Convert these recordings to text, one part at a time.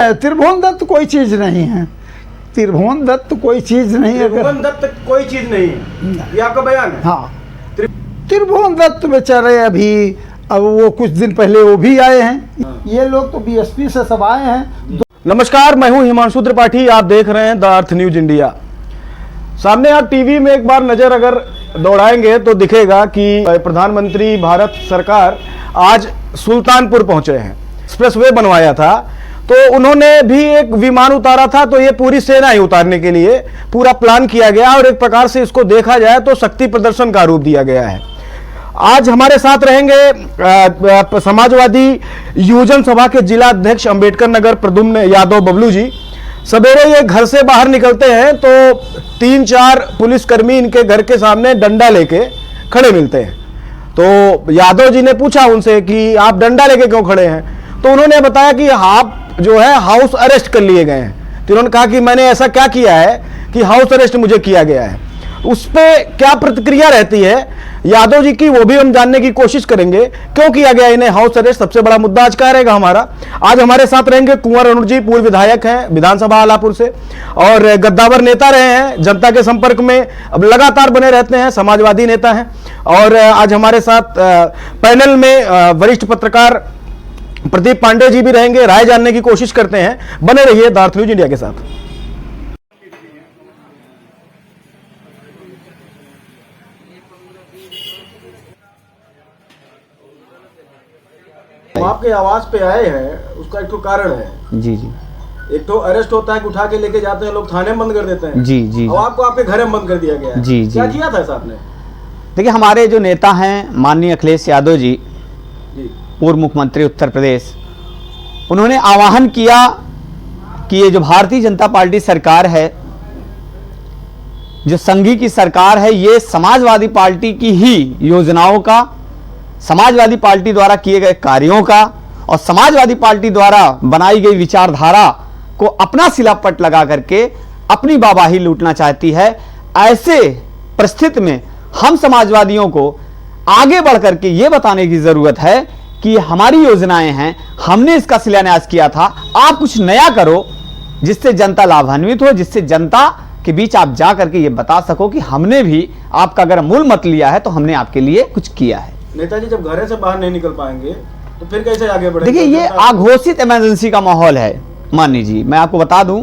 त्रिभुवन दत्त कोई चीज नहीं है, त्रिभुवन दत्त कोई चीज नहीं है। त्रिभुवन दत्त कोई चीज नहीं है, ये आपका बयान है? हाँ, त्रिभुवन दत्त बेचारे अभी अब वो कुछ दिन पहले वो भी आए हैं। ये लोग तो बीएसपी से सब आए हैं। नमस्कार, मैं हूं हिमांशु त्रिपाठी, आप देख रहे हैं द अर्थ न्यूज इंडिया। सामने आप टीवी में एक बार नजर अगर दौड़ाएंगे तो दिखेगा कि प्रधानमंत्री भारत सरकार आज सुल्तानपुर पहुंचे हैं। एक्सप्रेसवे बनवाया था तो उन्होंने भी एक विमान उतारा था, तो ये पूरी सेना ही उतारने के लिए पूरा प्लान किया गया और एक प्रकार से इसको देखा जाए तो शक्ति प्रदर्शन का रूप दिया गया है। आज हमारे साथ रहेंगे समाजवादी युवजन सभा के जिला अध्यक्ष अंबेडकर नगर प्रद्युम्न यादव बबलू जी। सवेरे ये घर से बाहर निकलते हैं तो 3-4 पुलिसकर्मी इनके घर के सामने डंडा लेके खड़े मिलते हैं। तो यादव जी ने पूछा उनसे कि आप डंडा लेके क्यों खड़े हैं, तो उन्होंने बताया कि आप जो है हाउस अरेस्ट कर लिए गए हैं। तो उन्होंने कहा कि मैंने ऐसा क्या किया है कि हाउस अरेस्ट मुझे किया गया है। उस पर क्या प्रतिक्रिया रहती है यादव जी की, वो भी हम जानने की कोशिश करेंगे। क्यों किया गया इन्हें हाउस अरेस्ट, सबसे बड़ा मुद्दा आज का रहेगा हमारा। आज हमारे साथ रहेंगे कुंवर अरुण जी, पूर्व विधायक हैं विधानसभा आलापुर से और गद्दावर नेता रहे हैं, जनता के संपर्क में अब लगातार बने रहते हैं, समाजवादी नेता हैं। और आज हमारे साथ पैनल में वरिष्ठ पत्रकार प्रदीप पांडे जी भी रहेंगे। राय जानने की कोशिश करते हैं, बने रहिए द अर्थ न्यूज इंडिया के साथ। आपके आवाज पे आए हैं, उसका एक तो कारण है। जी जी। एक तो अरेस्ट होता है कि उठा के लेके जाते हैं लोग, थाने में बंद कर देते हैं। जी जी। और आपको आपके घर में बंद कर दिया गया है। जी जी। क्या किया था साहब ने? देखिए, हमारे जो नेता हैं माननीय अखिलेश यादव जी, पूर्व मुख्यमंत्री उत्तर प्रदेश, उन्होंने आह्वान किया कि ये जो भारतीय जनता पार्टी सरकार है, जो संघी की सरकार है, ये समाजवादी पार्टी की ही योजनाओं का, समाजवादी पार्टी द्वारा किए गए कार्यों का और समाजवादी पार्टी द्वारा बनाई गई विचारधारा को अपना सिलापट लगा करके अपनी वाहवाही लूटना चाहती है। ऐसे परिस्थिति में हम समाजवादियों को आगे बढ़ करके ये बताने की जरूरत है कि हमारी योजनाएं हैं, हमने इसका शिलान्यास किया था, आप कुछ नया करो जिससे जनता लाभान्वित हो, जिससे जनता के बीच आप जा करके ये बता सको कि हमने भी आपका अगर मूल मत लिया है तो हमने आपके लिए कुछ किया है। नेताजी जब घर से बाहर नहीं निकल पाएंगे तो फिर कैसे आगे बढ़ेंगे? देखिए, ये आघोषित इमरजेंसी का माहौल है माननीय जी। मैं आपको बता दूं,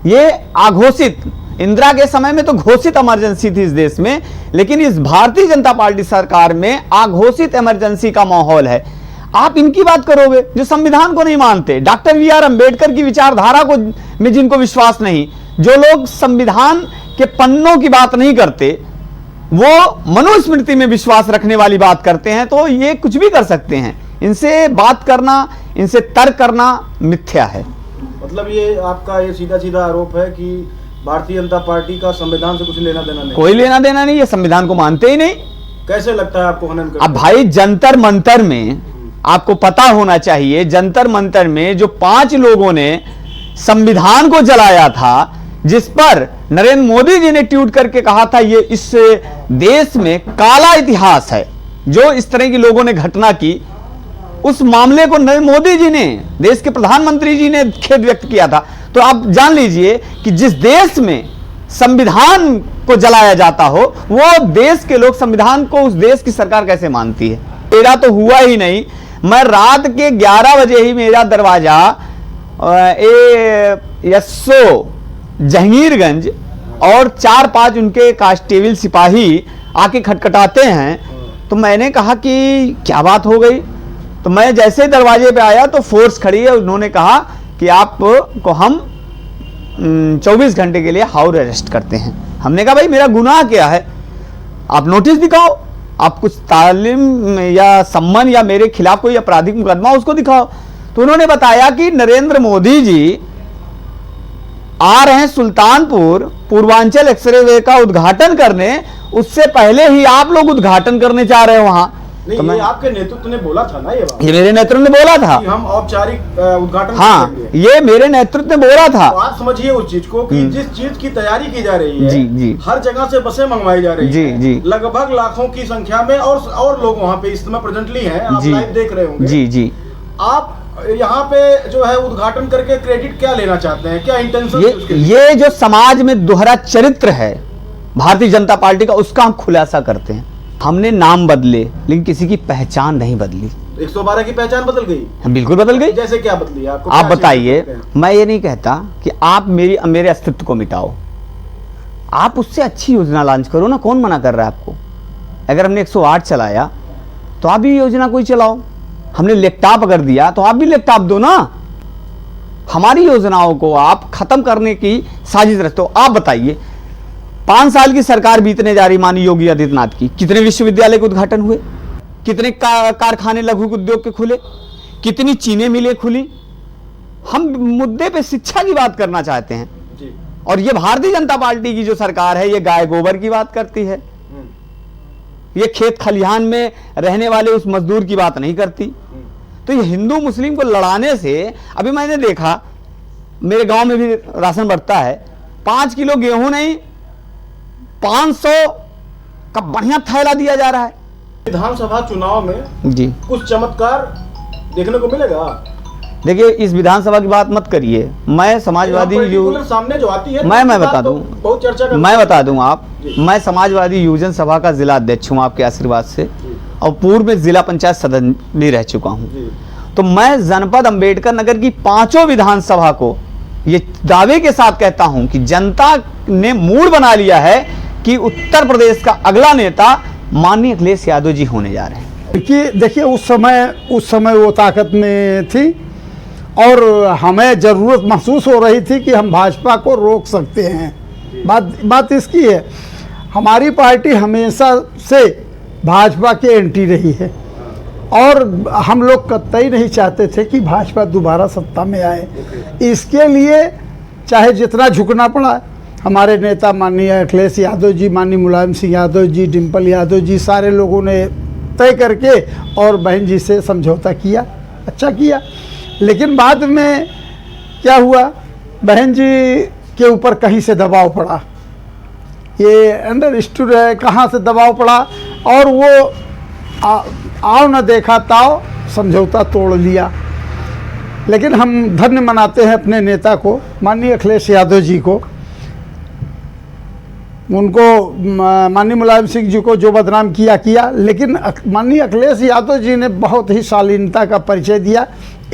ये आघोषित, इंदिरा के समय में तो घोषित इमरजेंसी थी इस देश में, लेकिन इस भारतीय जनता पार्टी सरकार में आघोषित इमरजेंसी का माहौल है। आप इनकी बात करोगे जो संविधान को नहीं मानते, डॉक्टर बी.आर. अंबेडकर की विचारधारा को में जिनको विश्वास नहीं, जो लोग संविधान के पन्नों की बात नहीं करते, वो मनुस्मृति में विश्वास रखने वाली बात करते हैं, तो ये कुछ भी कर सकते हैं। इनसे बात करना, इनसे तर्क करना मिथ्या है। मतलब ये आपका ये सीधा सीधा आरोप है कि भारतीय जनता पार्टी का संविधान से कुछ लेना देना नहीं? कोई लेना देना नहीं, ये संविधान को मानते ही नहीं। कैसे लगता है आपको हनन करते? अब भाई, जंतर मंतर में आपको पता होना चाहिए, जंतर मंतर में जो 5 लोगों ने संविधान को जलाया था, जिस पर नरेंद्र मोदी जी ने ट्वीट करके कहा था ये इस देश में काला इतिहास है, जो इस तरह की लोगों ने घटना की, उस मामले को नरेंद्र मोदी जी ने, देश के प्रधानमंत्री जी ने खेद व्यक्त किया था। तो आप जान लीजिए कि जिस देश में संविधान को जलाया जाता हो, वो देश के लोग संविधान को, उस देश की सरकार कैसे मानती है? मेरा तो हुआ ही नहीं, मैं रात के 11 बजे ही मेरा दरवाजा एसओ जहांगीरगंज और 4-5 उनके कांस्टेबल सिपाही आके खटखटाते हैं। तो मैंने कहा कि क्या बात हो गई, तो मैं जैसे दरवाजे पे आया तो फोर्स खड़ी है, उन्होंने कहा कि आपको हम 24 घंटे के लिए हाउस अरेस्ट करते हैं। हमने कहा भाई, मेरा गुनाह क्या है, आप नोटिस दिखाओ, आप कुछ तालीम या सम्मान या मेरे खिलाफ कोई आपराधिक मुकदमा उसको दिखाओ। तो उन्होंने बताया कि नरेंद्र मोदी जी आ रहे हैं सुल्तानपुर पूर्वांचल एक्सप्रेसवे का उद्घाटन करने, उससे पहले ही आप लोग उद्घाटन करने जा रहे हो वहां। नहीं, तो ये आपके नेतृत्व ने बोला था ना, ये मेरे नेतृत्व ने बोला था कि हम औपचारिक उद्घाटन हाँ, ये मेरे नेतृत्व ने बोला था। तो आप समझिए उस चीज को कि जिस चीज की तैयारी की जा रही है, जी जी, हर जगह से बसें मंगवाई जा रही जी है, जी, लगभग लाखों की संख्या में, और लोग वहाँ पे इस समय प्रेजेंटली हैं, आप लाइव देख रहे होंगे। जी जी। आप यहाँ पे जो है उद्घाटन करके क्रेडिट क्या लेना चाहते हैं, क्या इंटेंशन? ये जो समाज में दोहरा चरित्र है भारतीय जनता पार्टी का, उसका हम खुलासा करते हैं। हमने नाम बदले लेकिन किसी की पहचान नहीं बदली। 112 की पहचान बदल गई? बिल्कुल बदल गई। जैसे क्या बदली? आप बताइए। मैं ये नहीं कहता कि आप मेरे अस्तित्व को मिटाओ, आप उससे अच्छी योजना लॉन्च करो ना, कौन मना कर रहा है आपको? अगर हमने 108 चलाया तो आप भी योजना कोई चलाओ। हमने लैपटॉप अगर दिया तो आप भी लैपटॉप दो ना। हमारी योजनाओं को आप खत्म करने की साजिश रचते हो। आप बताइए, 5 साल की सरकार बीतने जा रही माननीय योगी आदित्यनाथ की, कितने विश्वविद्यालय के उद्घाटन हुए, कितने कारखाने लघु उद्योग के खुले, कितनी चीनी मिलें खुली। हम मुद्दे पे शिक्षा की बात करना चाहते हैं जी। और ये भारतीय जनता पार्टी की जो सरकार है, ये गाय गोबर की बात करती है, ये खेत खलिहान में रहने वाले उस मजदूर की बात नहीं करती। तो ये हिंदू मुस्लिम को लड़ाने से, अभी मैंने देखा मेरे गांव में भी राशन बढ़ता है, 5 किलो गेहूं नहीं 500 का बढ़िया थैला दिया जा रहा है। विधानसभा चुनाव में जी कुछ चमत्कार देखने को मिलेगा? देखिए, इस विधानसभा की बात मत करिए। मैं समाजवादी सामने जो आती है मैं बता दूं, बहुत चर्चा मैं बता दूं आप, मैं समाजवादी युवजन सभा का जिला अध्यक्ष हूं आपके आशीर्वाद से, और पूर्व में जिला पंचायत सदस्य भी रह चुका हूं। तो मैं जनपद अंबेडकर नगर की 5 विधानसभा को ये दावे के साथ कहता हूं कि जनता ने मूड बना लिया है कि उत्तर प्रदेश का अगला नेता माननीय अखिलेश यादव जी होने जा रहे हैं। देखिए उस समय वो ताकत में थी और हमें ज़रूरत महसूस हो रही थी कि हम भाजपा को रोक सकते हैं। बात इसकी है, हमारी पार्टी हमेशा से भाजपा के एंटी रही है और हम लोग कतई नहीं चाहते थे कि भाजपा दोबारा सत्ता में आए। इसके लिए चाहे जितना झुकना पड़ा, हमारे नेता माननीय अखिलेश यादव जी, माननीय मुलायम सिंह यादव जी, डिम्पल यादव जी, सारे लोगों ने तय करके और बहन जी से समझौता किया, अच्छा किया। लेकिन बाद में क्या हुआ, बहन जी के ऊपर कहीं से दबाव पड़ा, ये अंडरस्टूड है कहाँ से दबाव पड़ा, और वो आओ न देखा ताओ समझौता तोड़ लिया। लेकिन हम धन्य मनाते हैं अपने नेता को, माननीय अखिलेश यादव जी को, उनको माननीय मुलायम सिंह जी को जो बदनाम किया, लेकिन माननीय अखिलेश यादव जी ने बहुत ही शालीनता का परिचय दिया।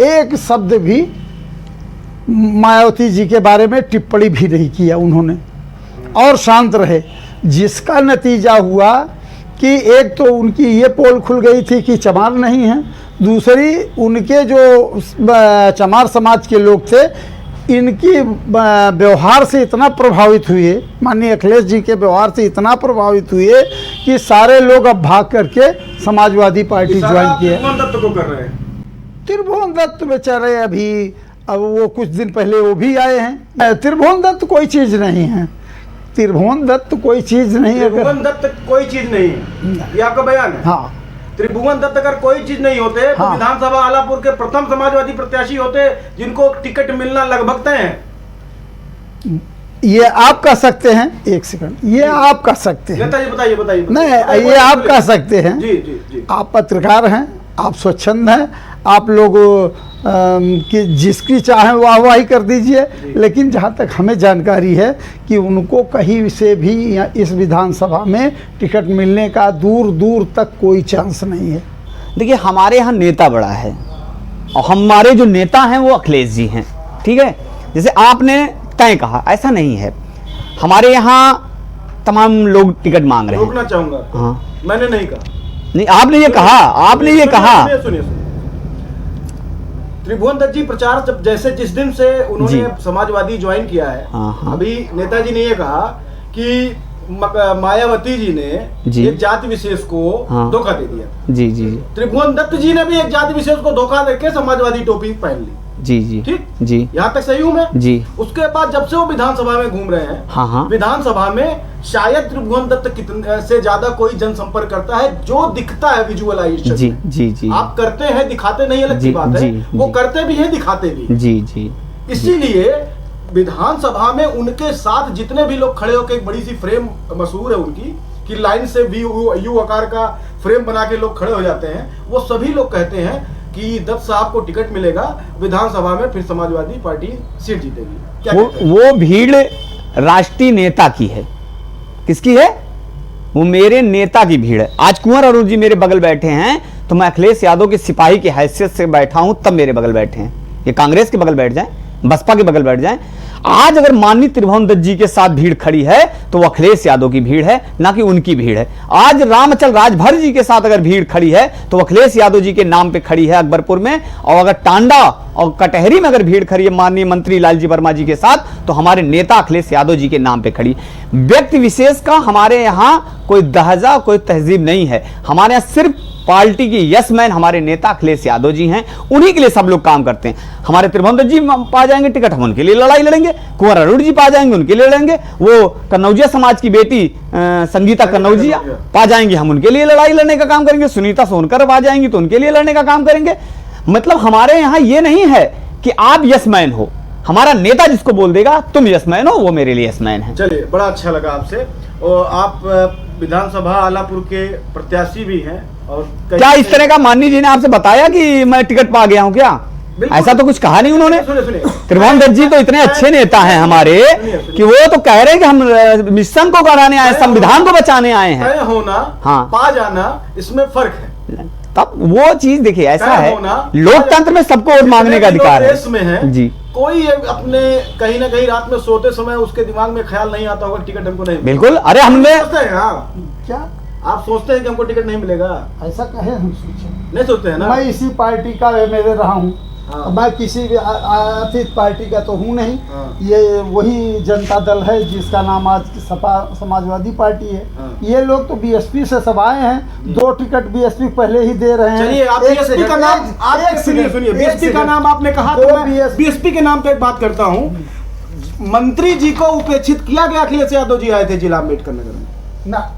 एक शब्द भी मायावती जी के बारे में टिप्पणी भी नहीं किया उन्होंने, और शांत रहे, जिसका नतीजा हुआ कि एक तो उनकी ये पोल खुल गई थी कि चमार नहीं है, दूसरी उनके जो चमार समाज के लोग थे इनकी व्यवहार से इतना प्रभावित हुए, माननीय अखिलेश जी के व्यवहार से इतना प्रभावित हुए कि सारे लोग अब भाग करके समाजवादी पार्टी ज्वाइन किए। दत्त को कर रहे हैं। त्रिभुवन दत्त बेचारे अभी, अब वो कुछ दिन पहले वो भी आए हैं। त्रिभुवन दत्त कोई चीज़ नहीं है, त्रिभुवन दत्त कोई चीज़ नहीं है। त्रिभुवन दत्त कोई चीज़ नहीं है, ये आपका बयान है? हाँ। त्रिभुवन दत्त अगर कोई चीज नहीं होते तो हाँ। विधानसभा आलापुर के प्रथम समाजवादी प्रत्याशी होते, जिनको टिकट मिलना लगभग तय है। ये आप कह सकते हैं, एक सेकंड, ये आप कह सकते हैं। नेताजी बताइए। नहीं, ये आप कह सकते हैं। जी। आप पत्रकार हैं, आप स्वच्छंद हैं, आप लोग कि जिसकी चाहे वाहवाही कर दीजिए, लेकिन जहाँ तक हमें जानकारी है कि उनको कहीं से भी इस विधानसभा में टिकट मिलने का दूर दूर तक कोई चांस नहीं है। देखिए, हमारे यहाँ नेता बड़ा है और हमारे जो नेता हैं वो अखिलेश जी हैं, ठीक है। जैसे आपने तय कहा, ऐसा नहीं है, हमारे यहाँ तमाम लोग टिकट मांग रहे हैं। रोकना चाहूंगा। हाँ, मैंने नहीं कहा। नहीं, आपने ये कहा, सुनिए। त्रिभुवन दत्त जी प्रचार जब जिस दिन से उन्होंने समाजवादी ज्वाइन किया है, अभी नेताजी ने ये कहा कि मायावती जी ने एक जाति विशेष को धोखा दे दिया। जी। त्रिभुवन दत्त जी ने भी एक जाति विशेष को धोखा देके समाजवादी टोपी पहन ली। जी, ठीक जी, यहाँ तक सही हूँ मैं? जी। उसके बाद जब से वो विधानसभा में घूम रहे हैं, विधानसभा में शायद त्रिभुवन दत्त कितने से ज्यादा कोई जनसंपर्क करता है, जो दिखता है विजुअलाइजेशन। जी। आप करते हैं, दिखाते नहीं, अलग की बात है, वो करते भी है, दिखाते भी। जी। इसीलिए विधानसभा में उनके साथ जितने भी लोग खड़े होकर, एक बड़ी सी फ्रेम मशहूर है उनकी कि लाइन से यू आकार का फ्रेम बना के लोग खड़े हो जाते हैं, वो सभी लोग कहते हैं कि दत्त साहब को टिकट मिलेगा, विधानसभा में फिर समाजवादी पार्टी सीट जीतेगी, क्या कहते हैं? वो भीड़ राष्ट्रीय नेता की है। किसकी है? वो मेरे नेता की भीड़ है। आज कुंवर अरुण जी मेरे बगल बैठे हैं तो मैं अखिलेश यादव के सिपाही की हैसियत से बैठा हूं, तब मेरे बगल बैठे हैं। ये कांग्रेस के बगल बैठ जाए, बसपा के बगल बैठ जाए, आज अगर माननीय त्रिभुवन दत्त जी के साथ भीड़ खड़ी है तो वो अखिलेश यादव की भीड़ है, ना कि उनकी भीड़ है। आज रामचल राजभर जी के साथ अगर भीड़ खड़ी है तो अखिलेश यादव जी के नाम पे खड़ी है अकबरपुर में, और अगर टांडा और कटहरी में अगर भीड़ खड़ी है माननीय मंत्री लालजी वर्मा जी के साथ तो हमारे नेता अखिलेश यादव जी के नाम पे खड़ी। व्यक्ति विशेष का हमारे यहाँ कोई दहजा, कोई तहजीब नहीं है। हमारे यहाँ सिर्फ पार्टी की यस मैन हमारे नेता अखिलेश यादव जी हैं, उन्हीं के लिए सब लोग काम करते हैं। हमारे त्रिभुवन दत्त जी पा जाएंगे टिकट, हम उनके लिए लड़ाई लड़ेंगे। कुंवर अरुण जी पा जाएंगे, उनके लिए लड़ेंगे। वो कन्नौजिया समाज की बेटी संगीता कन्नौजिया पा जाएंगे, हम उनके लिए लड़ाई लड़ने का काम करेंगे। सुनीता सोनकर पा जाएंगी तो उनके लिए लड़ने का काम करेंगे। मतलब हमारे यहाँ ये नहीं है कि आप यस मैन हो, हमारा नेता जिसको बोल देगा तुम यस मैन हो, वो मेरे लिए यस मैन है। चलिए, बड़ा अच्छा लगा आपसे। और आप विधानसभा आलापुर के प्रत्याशी भी हैं, और क्या इस तरह का माननीय जी ने आपसे बताया कि मैं टिकट पा गया हूं क्या? ऐसा तो कुछ कहा नहीं उन्होंने। त्रिभुवन दत्त जी तो इतने अच्छे नेता हैं हमारे कि वो तो कह रहे हैं कि हम मिशन को कराने आए, संविधान को बचाने आए हैं। तय होना, हाँ, पा जाना, इसमें फर्क है। तब वो चीज देखिए, ऐसा है लोकतंत्र में सबको वोट मांगने का अधिकार है जी। कोई अपने कहीं ना कहीं रात में सोते समय उसके दिमाग में ख्याल नहीं आता होगा टिकट हमको नहीं, बिल्कुल। अरे हमने क्या आप सोचते हैं कि हमको टिकट नहीं मिलेगा? ऐसा कहे हम सोचे नहीं सोचते हैं ना। मैं इसी पार्टी का मेरे रहा हूँ, हाँ। मैं किसी भी अतीत पार्टी का तो हूँ नहीं। हाँ। ये वही जनता दल है जिसका नाम आज सपा समाजवादी पार्टी है। हाँ। ये लोग तो बीएसपी से सब आए हैं, 2 टिकट बीएसपी पहले ही दे रहे हैं। चलिए, आप बीएसपी का नाम, आप सुनिए, बीएसपी का नाम आपने कहा तो मैं बीएसपी के नाम पे एक बात करता हूँ। मंत्री जी को उपेक्षित किया गया। अखिलेश यादव जी आए थे जिला अम्बेडकर नगर में ना,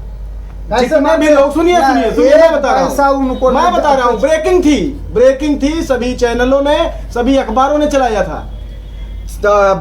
जितने भी लोग, सुनिए मैं बता रहा हूँ, ब्रेकिंग थी, सभी चैनलों ने, सभी अखबारों ने चलाया था।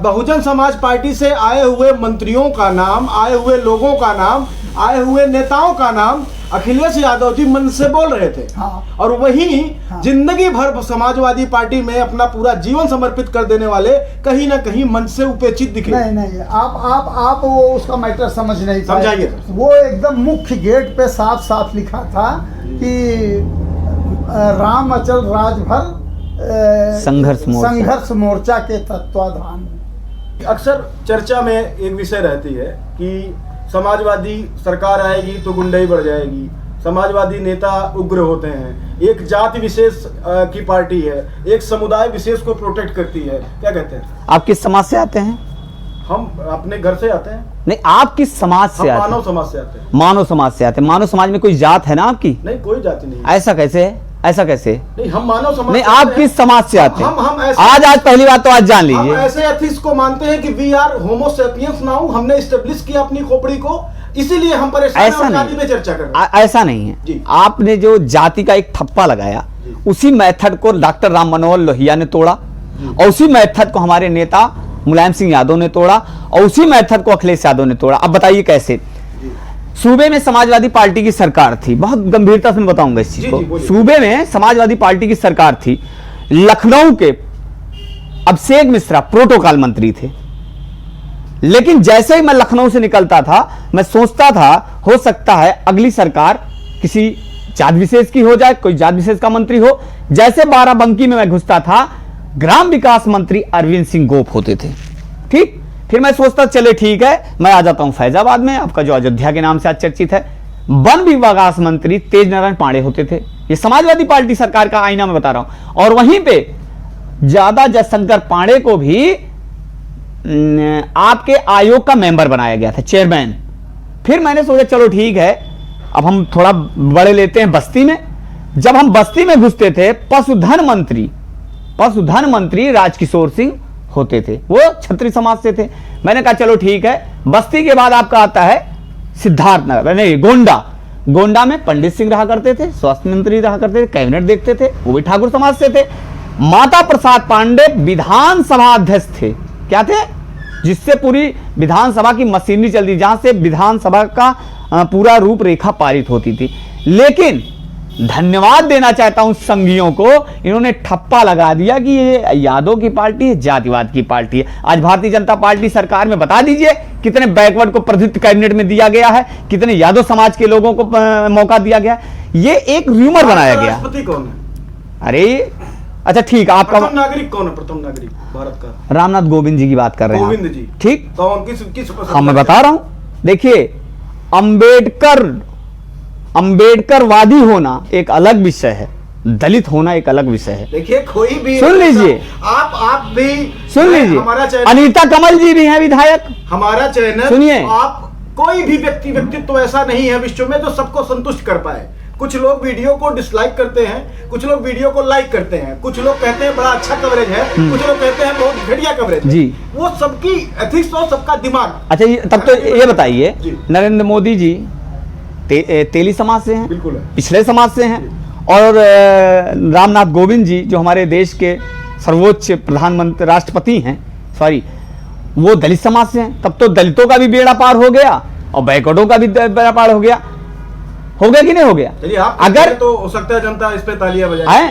बहुजन समाज पार्टी से आए हुए मंत्रियों का नाम, आए हुए लोगों का नाम, आए हुए नेताओं का नाम अखिलेश यादव जी मन से बोल रहे थे। हाँ। और वही हाँ। जिंदगी भर समाजवादी पार्टी में अपना पूरा जीवन समर्पित कर देने वाले कहीं ना कहीं मन से उपेक्षित दिखे। नहीं, आप वो उसका मैटर समझ नहीं पाए। समझाइए। वो एकदम मुख्य गेट पे साफ साफ लिखा था कि राम अचल राजभर संघर्ष मोर्चा के तत्वाधान में। अक्सर चर्चा में एक विषय रहती है कि समाजवादी सरकार आएगी तो गुंडाई बढ़ जाएगी, समाजवादी नेता उग्र होते हैं, एक जाति विशेष की पार्टी है, एक समुदाय विशेष को प्रोटेक्ट करती है। क्या कहते हैं? आप किस समाज से आते हैं? हम अपने घर से आते हैं। नहीं, आप किस समाज से आते हैं? मानव समाज से आते हैं। मानव समाज से आते हैं। मानव समाज में कोई जात है ना आपकी? नहीं, कोई जाति नहीं। ऐसा कैसे है? ऐसा कैसे? नहीं, हम मानव समाज। नहीं, आप किस समाज से आते हैं? हम आज पहली बात तो आज जान लीजिए। हम ऐसे एथिक्स को मानते हैं कि we are homo sapiens now, हमने एस्टेब्लिश किया अपनी खोपड़ी को, इसीलिए हम परेशान हैं, जाति में चर्चा कर रहे हैं। ऐसा नहीं है। आपने जो जाति का एक ठप्पा लगाया, उसी मेथड को डॉक्टर राम मनोहर लोहिया ने तोड़ा, और उसी मेथड को हमारे नेता मुलायम सिंह यादव ने तोड़ा, और उसी मेथड को अखिलेश यादव ने तोड़ा। अब बताइए कैसे? सूबे में समाजवादी पार्टी की सरकार थी, बहुत गंभीरता से मैं बताऊंगा इस चीज को। सूबे में समाजवादी पार्टी की सरकार थी, लखनऊ के अभिषेक मिश्रा प्रोटोकॉल मंत्री थे। लेकिन जैसे ही मैं लखनऊ से निकलता था, मैं सोचता था हो सकता है अगली सरकार किसी जात विशेष की हो जाए, कोई जात विशेष का मंत्री हो। जैसे बाराबंकी में मैं घुसता था, ग्राम विकास मंत्री अरविंद सिंह गोप होते थे। ठीक, फिर मैं सोचता चले ठीक है, मैं आ जाता हूं फैजाबाद में, आपका जो अयोध्या के नाम से आज चर्चित है। वन विकास मंत्री तेज नारायण पांडे होते थे। ये समाजवादी पार्टी सरकार का आईना मैं बता रहा हूं। और वहीं पे ज्यादा जयशंकर पांडे को भी आपके आयोग का मेंबर बनाया गया था, चेयरमैन। फिर मैंने सोचा चलो ठीक है, अब हम थोड़ा बड़े लेते हैं बस्ती में। जब हम बस्ती में घुसते थे, पशुधन मंत्री राजकिशोर सिंह होते थे, वो क्षत्रिय समाज से थे। मैंने कहा चलो ठीक है। बस्ती के बाद आपका आता है सिद्धार्थनगर, नहीं गोंडा में पंडित सिंह रहा करते थे, स्वास्थ्य मंत्री रहा करते थे, कैबिनेट देखते थे, वो भी ठाकुर समाज से थे। माता प्रसाद पांडे विधानसभा अध्यक्ष थे। क्या थे? जिससे पूरी विधानसभा की मशीनरी चलती, जहां से विधानसभा का पूरा रूपरेखा पारित होती थी। लेकिन धन्यवाद देना चाहता हूं संघियों को, इन्होंने ठप्पा लगा दिया कि ये यादव की पार्टी है, जातिवाद की पार्टी है। आज भारतीय जनता पार्टी सरकार में बता दीजिए कितने बैकवर्ड को प्रतिनिधित्व कैबिनेट में दिया गया है, कितने यादव समाज के लोगों को मौका दिया गया। ये एक र्यूमर बनाया गया। राष्ट्रपति कौन है? अरे अच्छा ठीक, आपका प्रथम नागरिक कौन है? प्रथम नागरिक भारत का रामनाथ गोविंद जी की बात कर रहे हैं। गोविंद जी, ठीक, कौन? किस हाँ मैं बता रहा हूं। देखिए, अंबेडकरवादी होना एक अलग विषय है, दलित होना एक अलग विषय है। देखिए, कोई भी सुन लीजिए, आप भी सुन लीजिए, हमारा चैनल, अनीता कमल जी भी हैं विधायक, हमारा चैनल सुनिए, आप कोई भी व्यक्तित्व ऐसा नहीं है विश्व में जो सबको संतुष्ट कर पाए। कुछ लोग वीडियो को डिसलाइक करते हैं, कुछ लोग वीडियो को लाइक करते हैं, कुछ लोग कहते हैं बड़ा अच्छा कवरेज है, कुछ लोग कहते हैं बहुत घटिया कवरेज है। जी, वो सबकी एथिक्स और सबका दिमाग। अच्छा तब तो ये बताइए, जी। नरेंद्र मोदी जी तेली समाज से हैं, बिल्कुल है, पिछड़े समाज से हैं, और रामनाथ कोविंद जी जो हमारे देश के सर्वोच्च प्रधानमंत्री राष्ट्रपति हैं, सॉरी, वो दलित समाज से हैं। तब तो दलितों का भी बेड़ा पार हो गया और बैकवर्डों का भी बेड़ा पार हो गया कि नहीं हो गया? चलिए, आप अगर तो हो सकता है जनता इस पे तालियां बजाए।